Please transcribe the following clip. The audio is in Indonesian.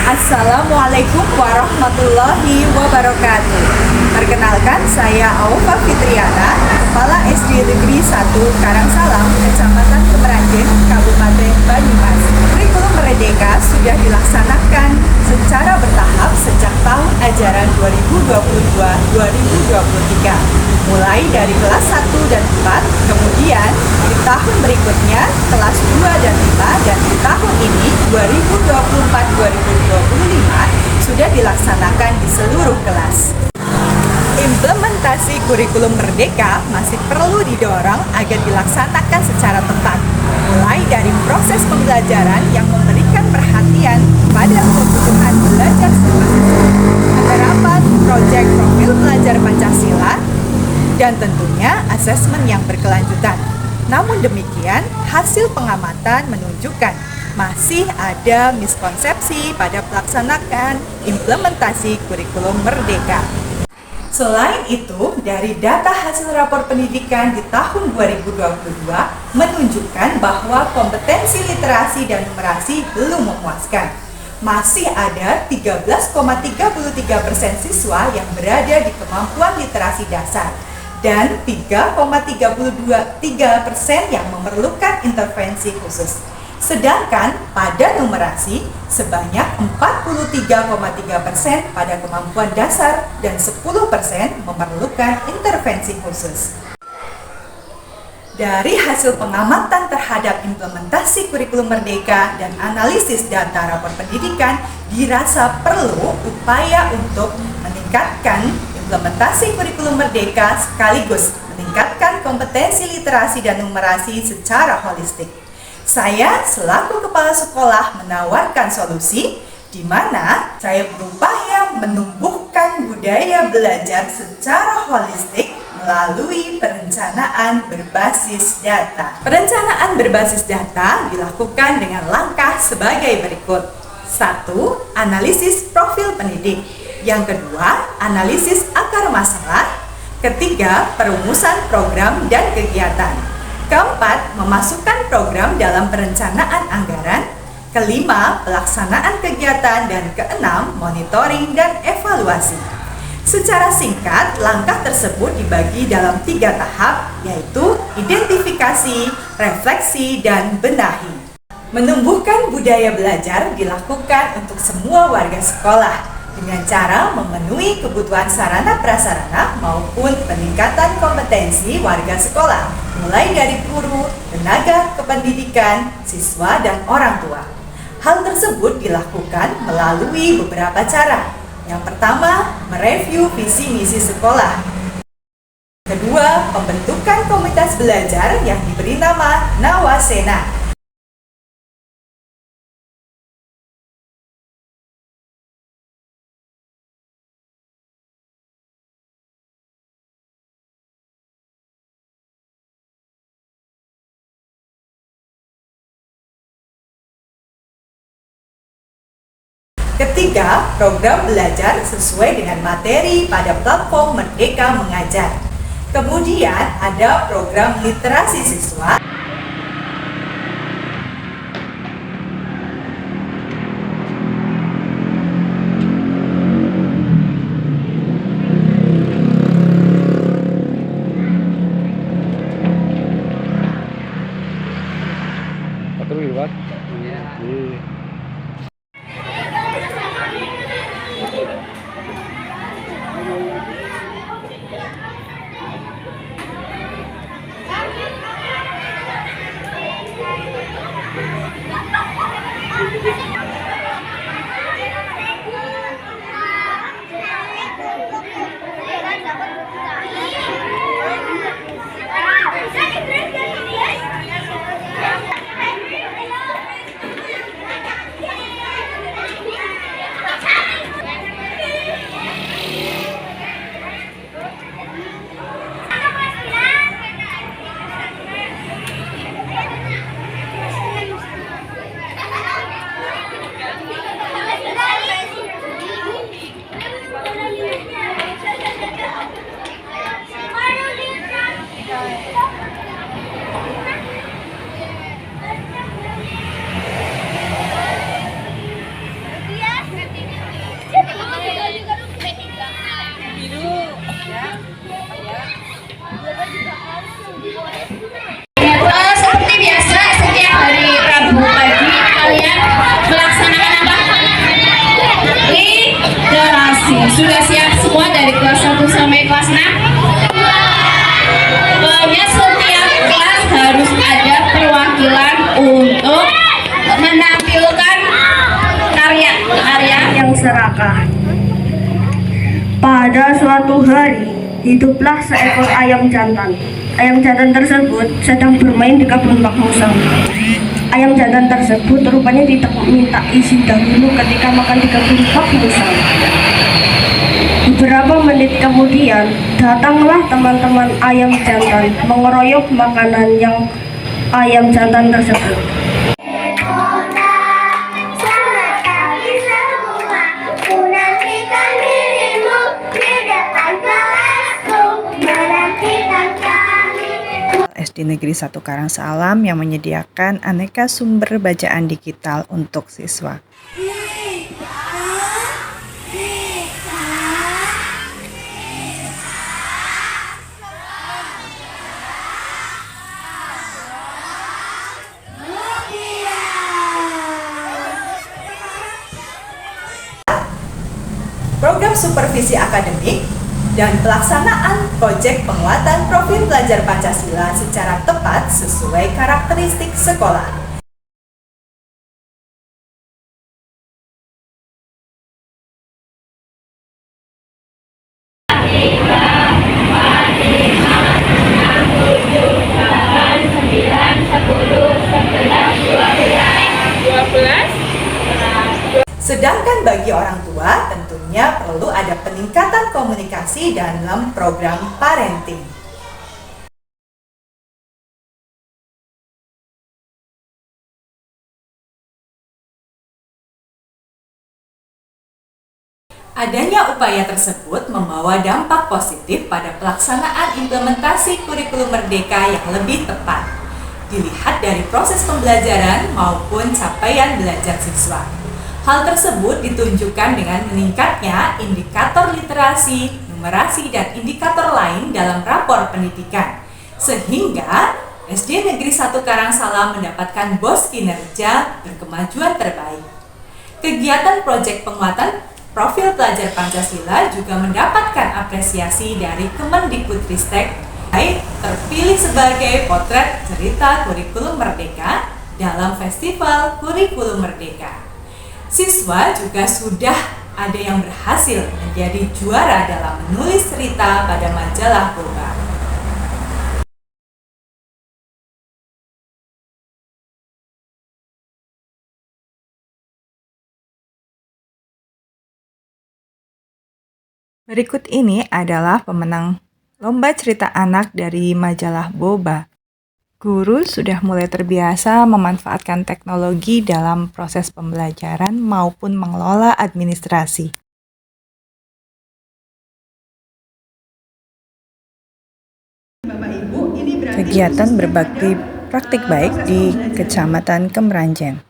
Assalamualaikum warahmatullahi wabarakatuh. Perkenalkan, saya Aufa Fitriana, Kepala SD Negeri 1 Karangsalam, Kecamatan Kemeranjen, Kabupaten Banyumas. Kurikulum Merdeka sudah dilaksanakan secara bertahap sejak tahun ajaran 2022-2023. Mulai dari kelas 1 dan 4, kemudian di tahun berikutnya kelas 2 dan 5, dan di tahun ini 2024-2025 sudah dilaksanakan di seluruh kelas. Implementasi kurikulum Merdeka masih perlu didorong agar dilaksanakan secara tepat, mulai dari proses pembelajaran yang memberikan perhatian pada kebutuhan belajar siswa, penerapan proyek profil pelajar Pancasila, dan tentunya asesmen yang berkelanjutan. Namun demikian, hasil pengamatan menunjukkan masih ada miskonsepsi pada pelaksanaan implementasi kurikulum Merdeka. Selain itu, dari data hasil rapor pendidikan di tahun 2022 menunjukkan bahwa kompetensi literasi dan numerasi belum memuaskan. Masih ada 13,33% siswa yang berada di kemampuan literasi dasar dan 3,33% yang memerlukan intervensi khusus. Sedangkan pada numerasi sebanyak 43,3% pada kemampuan dasar dan 10% memerlukan intervensi khusus. Dari hasil pengamatan terhadap implementasi kurikulum Merdeka dan analisis data rapor pendidikan, dirasa perlu upaya untuk meningkatkan implementasi kurikulum Merdeka sekaligus meningkatkan kompetensi literasi dan numerasi secara holistik. Saya selaku kepala sekolah menawarkan solusi di mana saya berupaya menumbuhkan budaya belajar secara holistik melalui perencanaan berbasis data. Perencanaan berbasis data dilakukan dengan langkah sebagai berikut. 1. Analisis profil pendidik. Yang kedua, analisis akar masalah. Ketiga, perumusan program dan kegiatan. Keempat, memasukkan program dalam perencanaan anggaran. Kelima, pelaksanaan kegiatan. Dan keenam, monitoring dan evaluasi. Secara singkat, langkah tersebut dibagi dalam 3 tahap, yaitu identifikasi, refleksi, dan benahi. Menumbuhkan budaya belajar dilakukan untuk semua warga sekolah dengan cara memenuhi kebutuhan sarana prasarana maupun peningkatan kompetensi warga sekolah, mulai dari guru, tenaga kependidikan, siswa, dan orang tua. Hal tersebut dilakukan melalui beberapa cara. Yang pertama, mereview visi misi sekolah. Kedua, pembentukan komunitas belajar yang diberi nama Nawasena. Ketiga, program belajar sesuai dengan materi pada platform Merdeka Mengajar. Kemudian ada program literasi siswa. Sudah siap semua dari kelas 1 sampai kelas 6? Pokoknya setiap kelas harus ada perwakilan untuk menampilkan karya-karya yang serakah. Pada suatu hari, hiduplah seekor ayam jantan. Ayam jantan tersebut sedang bermain di kebun Pak Musang. Ayam jantan tersebut rupanya tidak minta izin dahulu ketika makan di kebun Pak Musang. Beberapa menit kemudian, datanglah teman-teman ayam jantan mengeroyok makanan yang ayam jantan tersebut. SD Negeri 1 Karangsalam yang menyediakan aneka sumber bacaan digital untuk siswa. Program supervisi akademik dan pelaksanaan proyek penguatan profil pelajar Pancasila secara tepat sesuai karakteristik sekolah. Sedangkan bagi orang tua, tentunya perlu ada peningkatan komunikasi dalam program parenting. Adanya upaya tersebut membawa dampak positif pada pelaksanaan implementasi kurikulum merdeka yang lebih tepat, dilihat dari proses pembelajaran maupun capaian belajar siswa. Hal tersebut ditunjukkan dengan meningkatnya indikator literasi, numerasi, dan indikator lain dalam rapor pendidikan. Sehingga SD Negeri 1 Karangsalam mendapatkan BOS kinerja berkemajuan terbaik. Kegiatan proyek penguatan profil pelajar Pancasila juga mendapatkan apresiasi dari Kemendikbudristek, baik terpilih sebagai potret cerita kurikulum merdeka dalam Festival Kurikulum Merdeka. Siswa juga sudah ada yang berhasil menjadi juara dalam menulis cerita pada majalah Boba. Berikut ini adalah pemenang lomba cerita anak dari majalah Boba. Guru sudah mulai terbiasa memanfaatkan teknologi dalam proses pembelajaran maupun mengelola administrasi. Kegiatan berbakti praktik baik di Kecamatan Kemeranjang.